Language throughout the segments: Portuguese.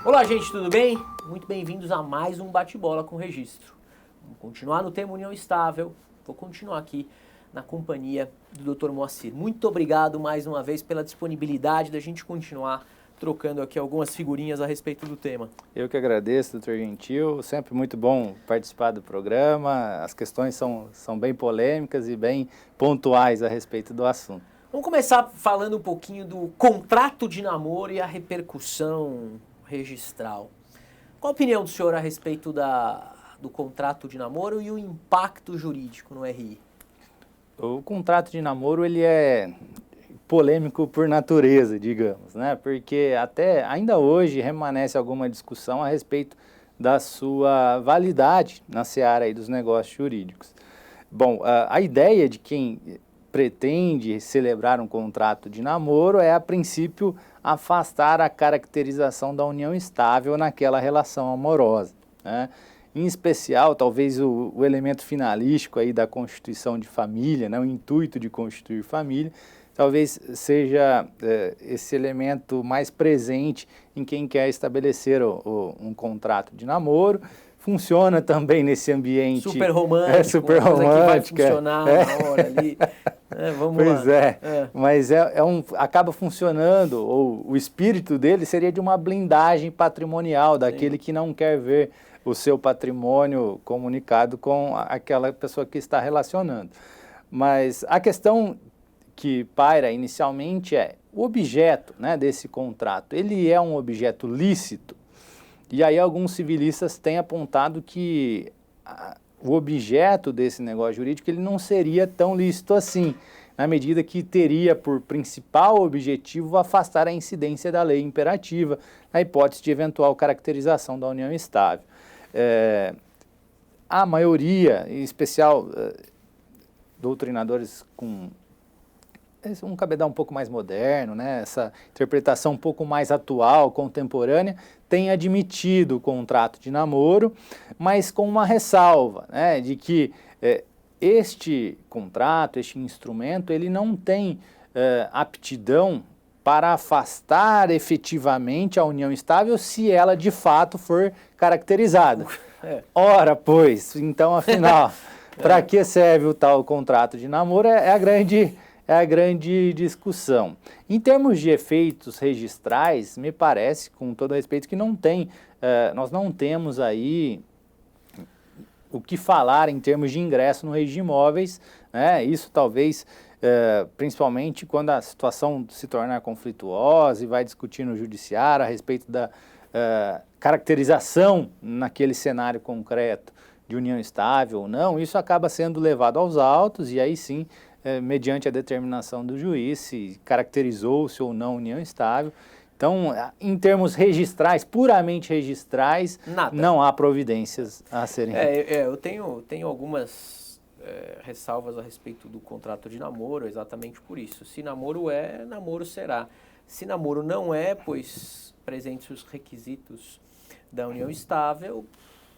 Olá, gente, tudo bem? Muito bem-vindos a mais um bate-bola com registro. Vamos continuar no tema União Estável. Vou continuar aqui na companhia do Dr. Moacir. Muito obrigado mais uma vez pela disponibilidade da gente continuar trocando aqui algumas figurinhas a respeito do tema. Eu que agradeço, doutor Gentil. Sempre muito bom participar do programa. As questões são bem polêmicas e bem pontuais a respeito do assunto. Vamos começar falando um pouquinho do contrato de namoro e a repercussão registral. Qual a opinião do senhor a respeito do contrato de namoro e o impacto jurídico no RI? O contrato de namoro, ele é polêmico por natureza, digamos, né? Porque ainda hoje remanesce alguma discussão a respeito da sua validade na seara aí dos negócios jurídicos. Bom, a ideia de quem pretende celebrar um contrato de namoro é, a princípio, afastar a caracterização da união estável naquela relação amorosa, né? Em especial, talvez o elemento finalístico aí da constituição de família, né? O intuito de constituir família, talvez seja esse elemento mais presente em quem quer estabelecer um contrato de namoro. Funciona também nesse ambiente... Super romântico, super romântico. Que vai funcionar na hora ali. Vamos lá. Pois mas acaba funcionando, ou o espírito dele seria de uma blindagem patrimonial, daquele que não quer ver o seu patrimônio comunicado com aquela pessoa que está relacionando. Mas a questão que paira inicialmente é o objeto, né, desse contrato. Ele é um objeto lícito? E aí alguns civilistas têm apontado que o objeto desse negócio jurídico ele não seria tão lícito assim, na medida que teria por principal objetivo afastar a incidência da lei imperativa, na hipótese de eventual caracterização da união estável. A maioria, em especial doutrinadores com um cabedal um pouco mais moderno, né, essa interpretação um pouco mais atual, contemporânea, tem admitido o contrato de namoro, mas com uma ressalva, né, de que este contrato, este instrumento, ele não tem aptidão para afastar efetivamente a união estável se ela de fato for caracterizada. Ora, pois, então afinal, para que serve o tal contrato de namoro é a grande discussão. Em termos de efeitos registrais, me parece, com todo respeito, que nós não temos aí o que falar em termos de ingresso no registro de imóveis, né? Isso talvez, principalmente quando a situação se tornar conflituosa e vai discutir no judiciário a respeito da caracterização naquele cenário concreto de união estável ou não, isso acaba sendo levado aos autos e aí sim, mediante a determinação do juiz, se caracterizou-se ou não união estável. Então, em termos registrais, puramente registrais, não há providências a serem... Eu tenho algumas ressalvas a respeito do contrato de namoro, exatamente por isso. Se namoro é, namoro será. Se namoro não é, pois presentes os requisitos da união estável,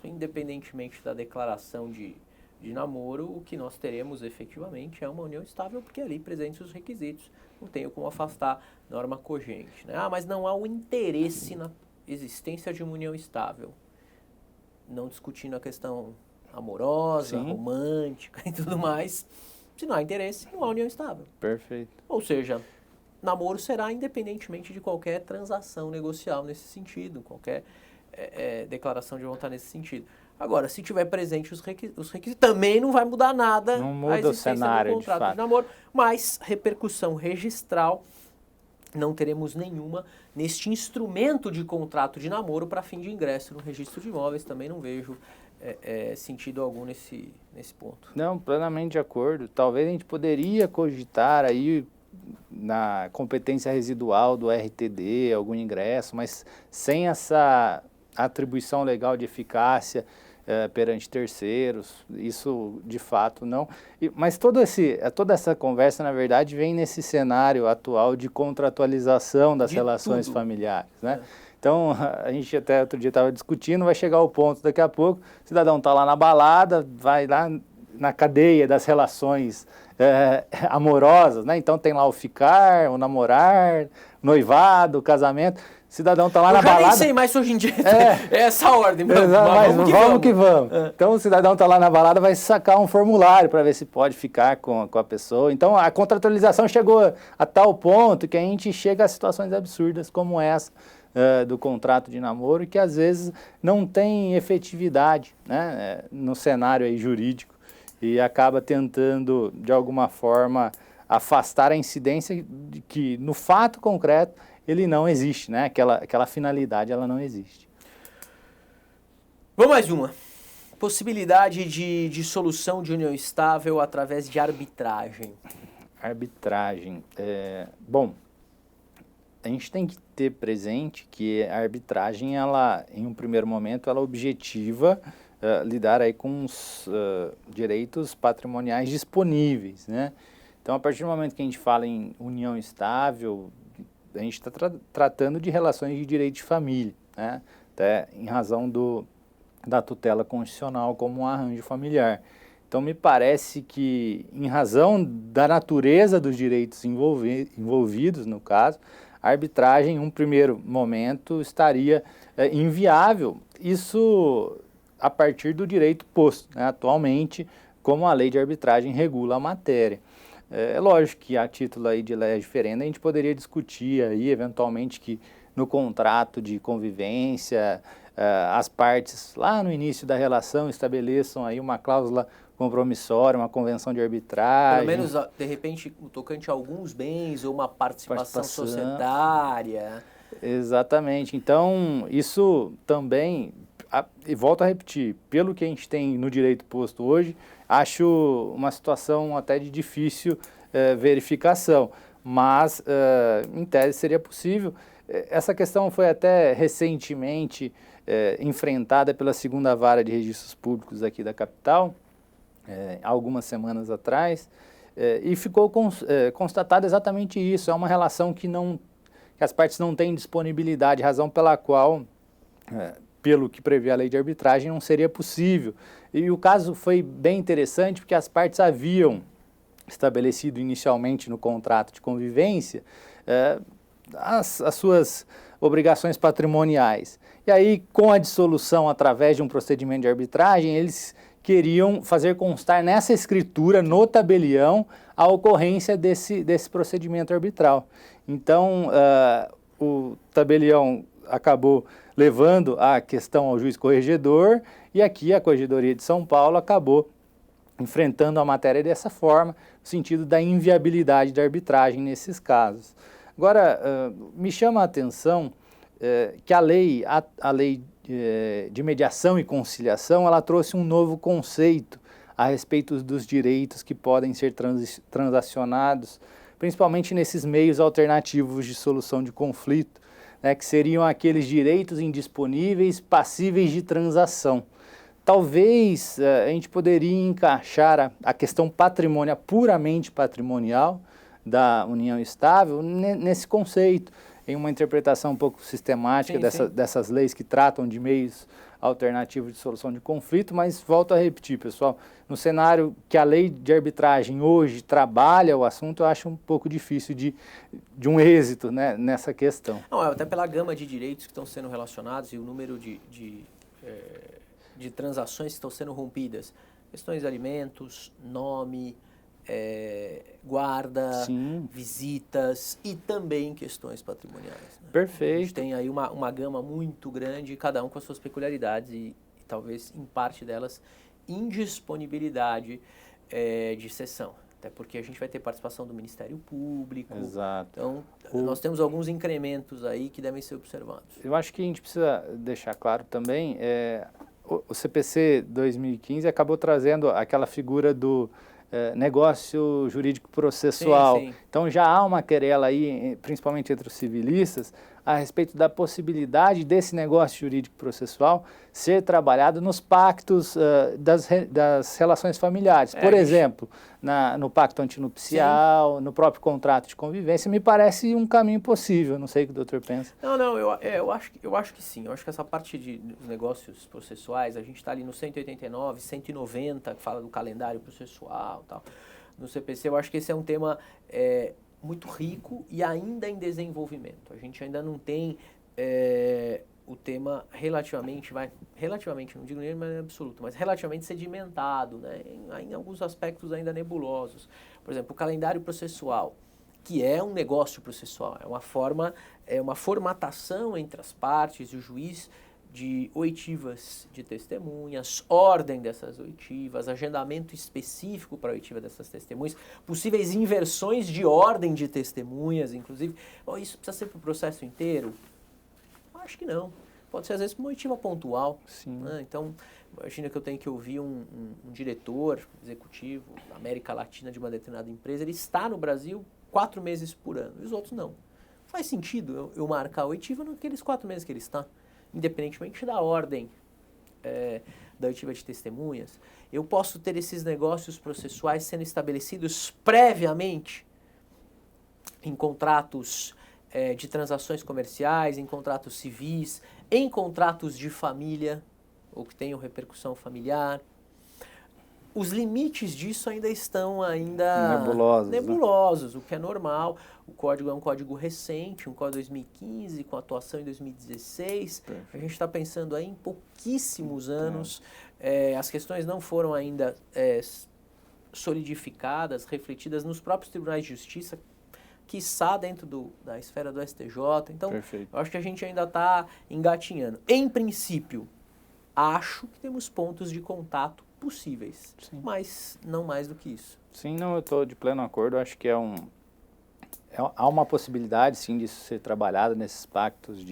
independentemente da declaração de namoro, o que nós teremos efetivamente é uma união estável, porque ali presentes os requisitos, não tenho como afastar norma cogente, né? Mas não há o interesse na existência de uma união estável, não discutindo a questão amorosa, romântica e tudo mais. Se não há interesse, não há união estável. Perfeito. Ou seja, namoro será independentemente de qualquer transação negocial nesse sentido, qualquer declaração de vontade nesse sentido. Agora, se tiver presente os requisitos, também não vai mudar nada. Não muda o cenário, do contrato de namoro, mas repercussão registral não teremos nenhuma neste instrumento de contrato de namoro para fim de ingresso no registro de imóveis. Também não vejo sentido algum nesse ponto. Não, plenamente de acordo. Talvez a gente poderia cogitar aí na competência residual do RTD algum ingresso, mas sem essa atribuição legal de eficácia perante terceiros, isso de fato não. Mas toda essa conversa, na verdade, vem nesse cenário atual de contratualização das relações familiares, né? Então, a gente até outro dia estava discutindo, vai chegar o ponto daqui a pouco, o cidadão está lá na balada, vai lá na cadeia das relações amorosas, né? Então tem lá o ficar, o namorar, noivado, o casamento. cidadão está lá na Eu já balada... nem sei mais se hoje em dia é essa ordem. Mas vamos que vamos. Então o cidadão está lá na balada, vai sacar um formulário para ver se pode ficar com a pessoa. Então a contratualização chegou a tal ponto que a gente chega a situações absurdas como essa do contrato de namoro, que às vezes não tem efetividade, né, no cenário aí jurídico, e acaba tentando, de alguma forma, afastar a incidência de que, no fato concreto, ele não existe, né? Aquela finalidade, ela não existe. Vamos mais uma. Possibilidade de solução de união estável através de arbitragem. Arbitragem. Bom, a gente tem que ter presente que a arbitragem, ela, em um primeiro momento, ela objetiva lidar aí com os direitos patrimoniais disponíveis, né? Então, a partir do momento que a gente fala em união estável, a gente está tratando de relações de direito de família, né? Até em razão da tutela constitucional como um arranjo familiar. Então, me parece que, em razão da natureza dos direitos envolvidos, no caso, a arbitragem, em um primeiro momento, estaria inviável. Isso a partir do direito posto, né, atualmente, como a lei de arbitragem regula a matéria. É lógico que a título aí de lei diferente a gente poderia discutir aí, eventualmente, que no contrato de convivência, as partes lá no início da relação estabeleçam aí uma cláusula compromissória, uma convenção de arbitragem. Pelo menos, de repente, tocante a alguns bens ou uma participação societária. Exatamente. Então, isso também, e volto a repetir, pelo que a gente tem no direito posto hoje, acho uma situação até de difícil verificação, mas em tese seria possível. Essa questão foi até recentemente enfrentada pela segunda vara de registros públicos aqui da capital, algumas semanas atrás, e ficou constatado exatamente isso. É uma relação que as partes não têm disponibilidade, razão pela qual, pelo que prevê a lei de arbitragem, não seria possível. E o caso foi bem interessante porque as partes haviam estabelecido inicialmente no contrato de convivência as suas obrigações patrimoniais. E aí, com a dissolução através de um procedimento de arbitragem, eles queriam fazer constar nessa escritura, no tabelião, a ocorrência desse procedimento arbitral. Então, o tabelião acabou levando a questão ao juiz corregedor, e aqui a Corregedoria de São Paulo acabou enfrentando a matéria dessa forma, no sentido da inviabilidade da arbitragem nesses casos. Agora, me chama a atenção que a lei de mediação e conciliação, ela trouxe um novo conceito a respeito dos direitos que podem ser transacionados, principalmente nesses meios alternativos de solução de conflito, né, que seriam aqueles direitos indisponíveis passíveis de transação. Talvez a gente poderia encaixar a questão patrimonial, puramente patrimonial, da união estável nesse conceito, em uma interpretação um pouco sistemática dessas leis que tratam de meios alternativos de solução de conflito, mas volto a repetir, pessoal, no cenário que a lei de arbitragem hoje trabalha o assunto, eu acho um pouco difícil de um êxito, né, nessa questão. Não, até pela gama de direitos que estão sendo relacionados e o número de transações que estão sendo rompidas. Questões de alimentos, nome, guarda, sim, visitas e também questões patrimoniais. Né? Perfeito. A gente tem aí uma gama muito grande, cada um com as suas peculiaridades e talvez, em parte delas, indisponibilidade de cessão. Até porque a gente vai ter participação do Ministério Público. Exato. Então, nós temos alguns incrementos aí que devem ser observados. Eu acho que a gente precisa deixar claro também, o CPC 2015 acabou trazendo aquela figura do negócio jurídico processual. Sim, sim. Então já há uma querela aí, principalmente entre os civilistas, a respeito da possibilidade desse negócio jurídico processual ser trabalhado nos pactos das relações familiares. Por exemplo, no pacto antinupcial, sim, no próprio contrato de convivência, me parece um caminho possível. Não sei o que o doutor pensa. Não, eu acho que sim. Eu acho que essa parte dos negócios processuais, a gente está ali no 189, 190, que fala do calendário processual e tal. No CPC, eu acho que esse é um tema muito rico e ainda em desenvolvimento. A gente ainda não tem o tema relativamente, não digo nem em absoluto, mas relativamente sedimentado, né? Em alguns aspectos ainda nebulosos. Por exemplo, o calendário processual, que é um negócio processual, é uma formatação entre as partes e o juiz de oitivas de testemunhas, ordem dessas oitivas, agendamento específico para a oitiva dessas testemunhas, possíveis inversões de ordem de testemunhas, inclusive. Isso precisa ser para o processo inteiro? Acho que não. Pode ser, às vezes, uma oitiva pontual. Sim. Né? Então, imagina que eu tenho que ouvir um diretor executivo da América Latina de uma determinada empresa, ele está no Brasil 4 meses por ano, e os outros não. Faz sentido eu marcar a oitiva naqueles 4 meses que ele está, independentemente da ordem da oitiva de testemunhas. Eu posso ter esses negócios processuais sendo estabelecidos previamente em contratos de transações comerciais, em contratos civis, em contratos de família, ou que tenham repercussão familiar. Os limites disso ainda estão nebulosos, o que é normal. O código é um código recente, um código de 2015, com atuação em 2016. Perfeito. A gente está pensando aí em pouquíssimos anos. As questões não foram ainda solidificadas, refletidas nos próprios tribunais de justiça, quiçá dentro da esfera do STJ. Então, perfeito, eu acho que a gente ainda está engatinhando. Em princípio, acho que temos pontos de contato possíveis, sim, mas não mais do que isso. Sim, não, eu estou de pleno acordo. Acho que há uma possibilidade, sim, disso ser trabalhado nesses pactos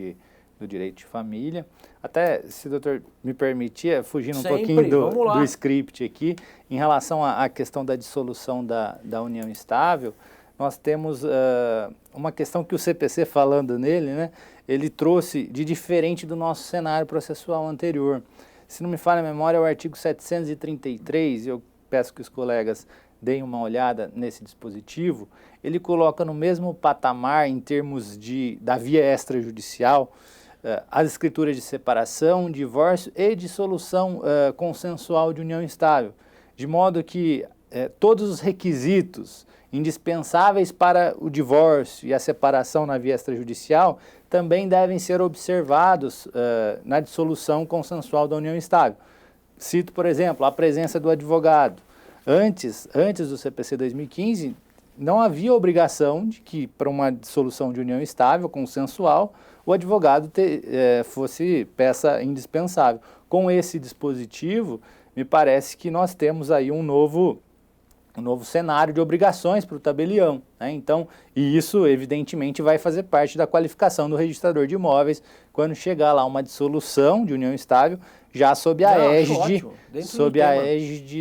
do direito de família. Até, se o doutor me permitir, fugindo sempre, um pouquinho do script aqui, em relação à questão da dissolução da união estável, nós temos uma questão que o CPC, falando nele, né, ele trouxe de diferente do nosso cenário processual anterior. Se não me falha a memória, é o artigo 733, e eu peço que os colegas deem uma olhada nesse dispositivo. Ele coloca no mesmo patamar, em termos da via extrajudicial, as escrituras de separação, divórcio e dissolução consensual de união estável, de modo que todos os requisitos indispensáveis para o divórcio e a separação na via extrajudicial também devem ser observados na dissolução consensual da união estável. Cito, por exemplo, a presença do advogado. Antes do CPC 2015, não havia obrigação de que, para uma dissolução de união estável, consensual, o advogado fosse peça indispensável. Com esse dispositivo, me parece que nós temos aí um novo cenário de obrigações para o tabelião, né? Então, e isso evidentemente vai fazer parte da qualificação do registrador de imóveis quando chegar lá uma dissolução de união estável, já sob a égide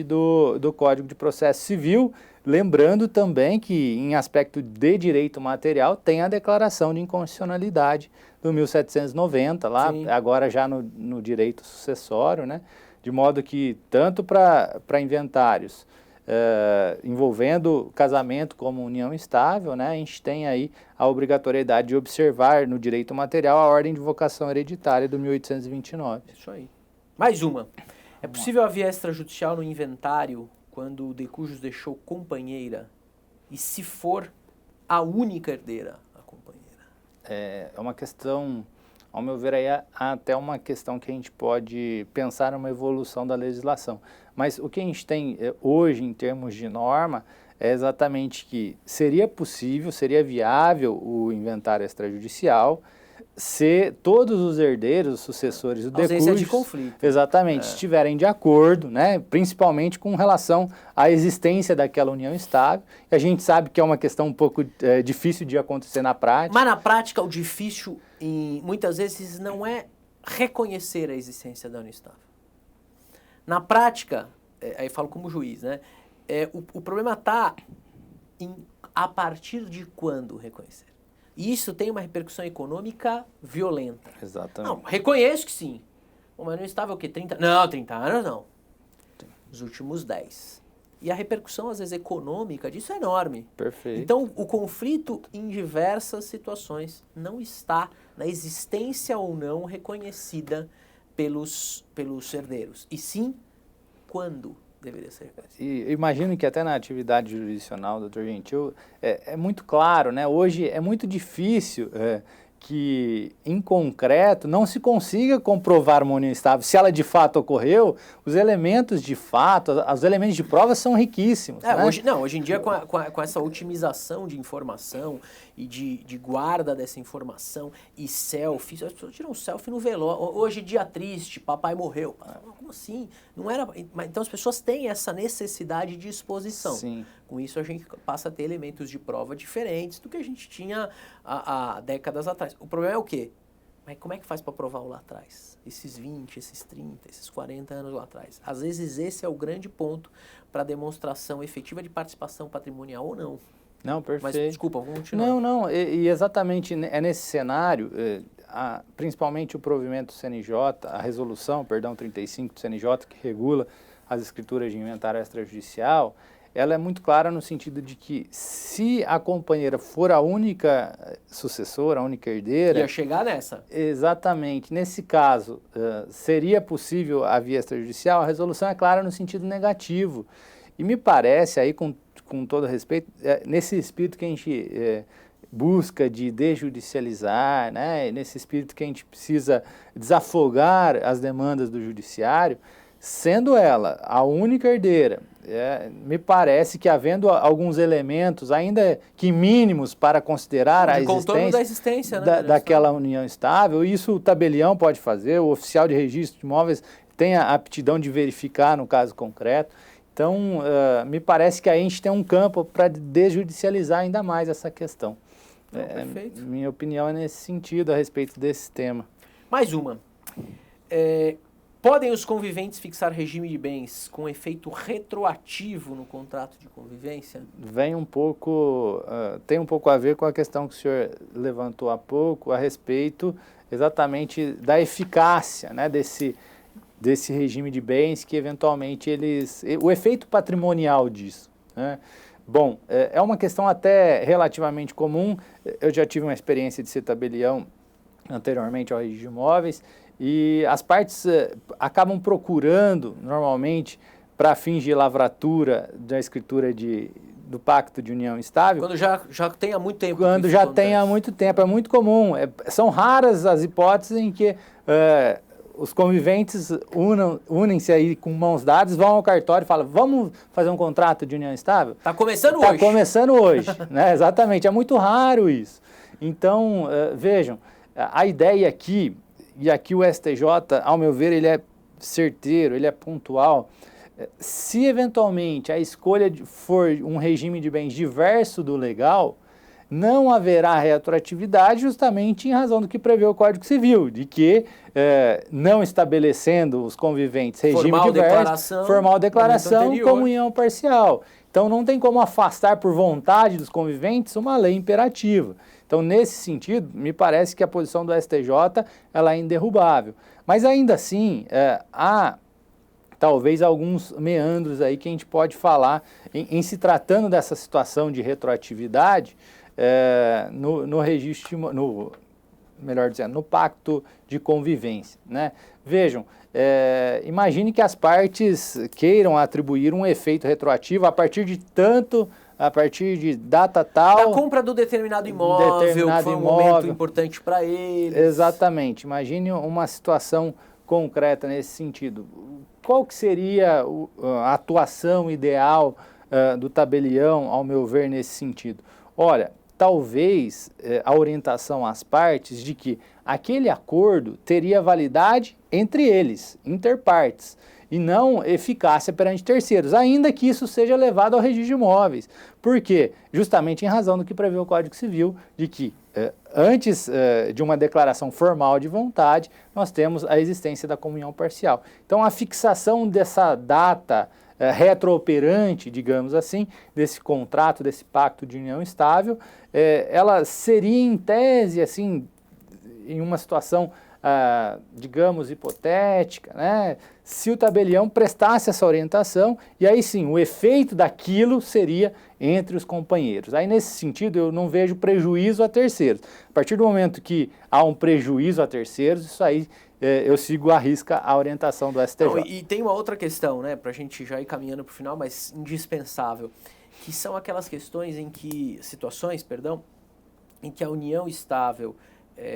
do Código de Processo Civil, lembrando também que em aspecto de direito material tem a declaração de inconstitucionalidade do 1790, lá, sim, agora já no direito sucessório, né? De modo que tanto para inventários envolvendo casamento como união estável, né, a gente tem aí a obrigatoriedade de observar no direito material a ordem de vocação hereditária do 1829. Isso aí. Mais uma. É possível a via extrajudicial no inventário quando o de cujus deixou companheira e se for a única herdeira, a companheira? É uma questão, ao meu ver, aí até uma questão que a gente pode pensar numa evolução da legislação. Mas o que a gente tem hoje em termos de norma é exatamente que seria possível, seria viável o inventário extrajudicial se todos os herdeiros, os sucessores do decúbito, de conflito. Exatamente, estiverem de acordo, né, principalmente com relação à existência daquela união estável. E a gente sabe que é uma questão um pouco difícil de acontecer na prática. Mas na prática o difícil, muitas vezes, não é reconhecer a existência da união estável. Na prática, aí eu falo como juiz, né, o problema está a partir de quando reconhecer. E isso tem uma repercussão econômica violenta. Exatamente. Não, reconheço que sim. Mas não estava o quê? 30? Não, 30 anos não. Os últimos 10. E a repercussão, às vezes, econômica disso é enorme. Perfeito. Então, o conflito, em diversas situações, não está na existência ou não reconhecida pelos herdeiros. E sim, quando deveria ser reconhecido. E imagino que até na atividade jurisdicional, doutor Gentil, é muito claro, né? Hoje é muito difícil que, em concreto, não se consiga comprovar uma união estável. Se ela de fato ocorreu, os elementos de fato, os elementos de prova são riquíssimos. Né? Hoje em dia, com essa otimização de informação e de guarda dessa informação e selfies, as pessoas tiram um selfie no velório. Hoje, dia triste, papai morreu. Como assim? Não era. Então, as pessoas têm essa necessidade de exposição. Sim. Com isso, a gente passa a ter elementos de prova diferentes do que a gente tinha há décadas atrás. O problema é o quê? Mas como é que faz para provar lá atrás? Esses 20, esses 30, esses 40 anos lá atrás. Às vezes esse é o grande ponto para demonstração efetiva de participação patrimonial ou não. Não, perfeito. Mas desculpa, vamos continuar. Não, e exatamente é nesse cenário, principalmente o provimento CNJ, a resolução, 35 do CNJ, que regula as escrituras de inventário extrajudicial, ela é muito clara no sentido de que se a companheira for a única sucessora, a única herdeira... Ia chegar nessa. Exatamente. Nesse caso, seria possível a via extrajudicial? A resolução é clara no sentido negativo. E me parece, aí com todo respeito, nesse espírito que a gente busca de desjudicializar, né? Nesse espírito que a gente precisa desafogar as demandas do judiciário, sendo ela a única herdeira, me parece que havendo alguns elementos, ainda que mínimos, para considerar a existência né, daquela união estável, isso o tabelião pode fazer, o oficial de registro de imóveis tem a aptidão de verificar no caso concreto. Então, me parece que aí a gente tem um campo para desjudicializar ainda mais essa questão. Perfeito. Minha opinião é nesse sentido a respeito desse tema. Mais uma. Podem os conviventes fixar regime de bens com efeito retroativo no contrato de convivência? Tem um pouco a ver com a questão que o senhor levantou há pouco a respeito exatamente da eficácia, né, desse regime de bens que eventualmente o efeito patrimonial disso, né? Bom, é uma questão até relativamente comum. Eu já tive uma experiência de ser tabelião anteriormente ao registro de imóveis, e as partes acabam procurando, normalmente, para fins de lavratura da escritura do pacto de união estável. Quando já tem há muito tempo. Quando já tem há muito tempo, é muito comum. São raras as hipóteses em que os conviventes unem-se aí com mãos dadas, vão ao cartório e falam, vamos fazer um contrato de união estável? Está começando hoje. Está começando hoje, né? Exatamente, é muito raro isso. Então, vejam, a ideia aqui, e aqui o STJ, ao meu ver, ele é certeiro, ele é pontual. Se eventualmente a escolha for um regime de bens diverso do legal, não haverá retroatividade justamente em razão do que prevê o Código Civil, de que não estabelecendo os conviventes regime diverso, formal declaração, comunhão parcial. Então não tem como afastar por vontade dos conviventes uma lei imperativa. Então, nesse sentido, me parece que a posição do STJ ela é inderrubável. Mas ainda assim, há talvez alguns meandros aí que a gente pode falar em se tratando dessa situação de retroatividade no registro, melhor dizendo, no pacto de convivência, né? Vejam, imagine que as partes queiram atribuir um efeito retroativo a partir de data tal... Da compra do determinado imóvel, que foi um momento importante para eles. Exatamente. Imagine uma situação concreta nesse sentido. Qual que seria a atuação ideal do tabelião, ao meu ver, nesse sentido? Olha, talvez a orientação às partes de que aquele acordo teria validade entre eles, interpartes, e não eficácia perante terceiros, ainda que isso seja levado ao registro de imóveis. Por quê? Justamente em razão do que prevê o Código Civil, de que antes de uma declaração formal de vontade, nós temos a existência da comunhão parcial. Então, a fixação dessa data retrooperante, digamos assim, desse contrato, desse pacto de união estável, ela seria em tese, assim, em uma situação, digamos, hipotética, né? Se o tabelião prestasse essa orientação, e aí sim, o efeito daquilo seria entre os companheiros. Aí, nesse sentido, eu não vejo prejuízo a terceiros. A partir do momento que há um prejuízo a terceiros, isso aí eu sigo à risca a orientação do STJ. Não, e tem uma outra questão, né, para a gente já ir caminhando para o final, mas indispensável, que são aquelas situações, em que a união estável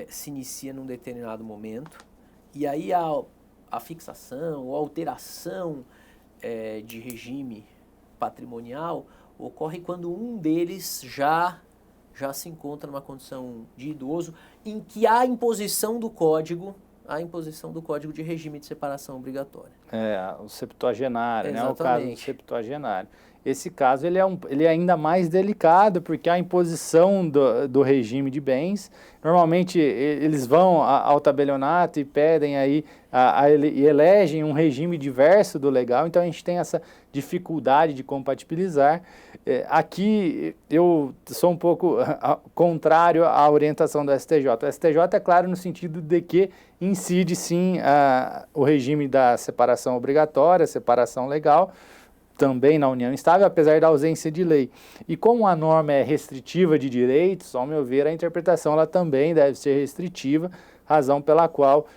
se inicia num determinado momento, e aí a fixação ou alteração de regime patrimonial ocorre quando um deles já se encontra numa condição de idoso, em que há imposição do código de regime de separação obrigatória. O septuagenário, né? O caso do Exatamente. septuagenário. Esse caso ele é ainda mais delicado, porque a imposição do regime de bens, normalmente eles vão ao tabelionato e pedem aí, e elegem um regime diverso do legal, então a gente tem essa dificuldade de compatibilizar. Aqui eu sou um pouco contrário à orientação do STJ. O STJ é claro no sentido de que incide sim o regime da separação obrigatória, separação legal, também na união estável, apesar da ausência de lei. E como a norma é restritiva de direitos, ao meu ver, a interpretação ela também deve ser restritiva, razão pela qual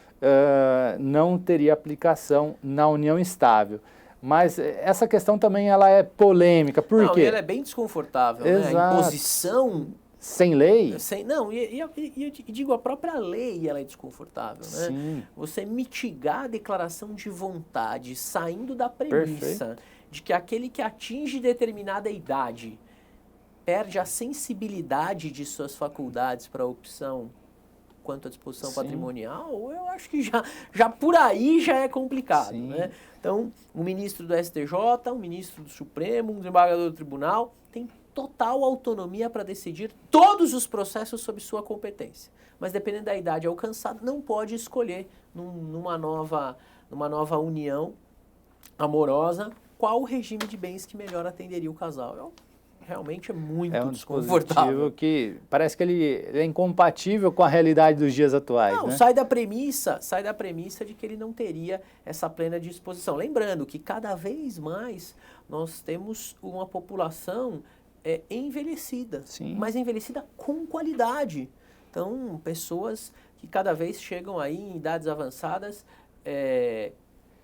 não teria aplicação na união estável. Mas essa questão também ela é polêmica, por quê? Ela é bem desconfortável, né? A imposição... Sem lei? E digo, a própria lei ela é desconfortável, né? Sim. Você mitigar a declaração de vontade saindo da premissa de que aquele que atinge determinada idade perde a sensibilidade de suas faculdades para a opção quanto à disposição patrimonial, eu acho que já por aí já é complicado, né? Então, o ministro do STJ, o ministro do Supremo, um desembargador do tribunal, tem total autonomia para decidir todos os processos sob sua competência. Mas dependendo da idade alcançada, não pode escolher numa nova união amorosa qual o regime de bens que melhor atenderia o casal. Realmente é muito desconfortável. Dispositivo que parece que ele é incompatível com a realidade dos dias atuais. Não, né? sai da premissa de que ele não teria essa plena disposição. Lembrando que cada vez mais nós temos uma população envelhecida, mas envelhecida com qualidade. Então, pessoas que cada vez chegam aí em idades avançadas,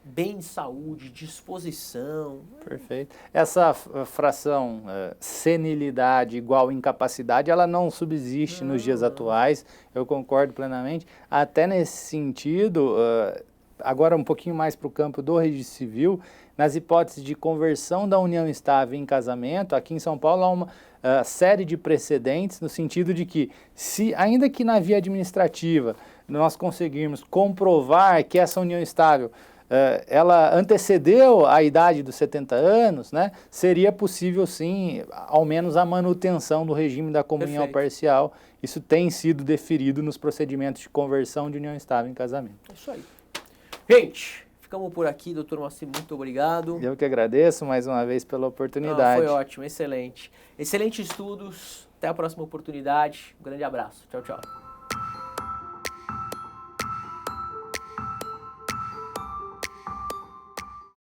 bem de saúde, disposição. Perfeito. Essa fração senilidade igual incapacidade, ela não subsiste nos dias atuais, eu concordo plenamente. Até nesse sentido, agora um pouquinho mais para o campo do registro civil, nas hipóteses de conversão da união estável em casamento, aqui em São Paulo há uma série de precedentes no sentido de que, ainda que na via administrativa nós conseguirmos comprovar que essa união estável ela antecedeu a idade dos 70 anos, né, seria possível sim, ao menos a manutenção do regime da comunhão parcial. Isso tem sido deferido nos procedimentos de conversão de união estável em casamento. É isso aí. Gente, ficamos por aqui, doutor Moacir, muito obrigado. Eu que agradeço mais uma vez pela oportunidade. Foi ótimo, excelente. Excelentes estudos, até a próxima oportunidade. Um grande abraço. Tchau, tchau.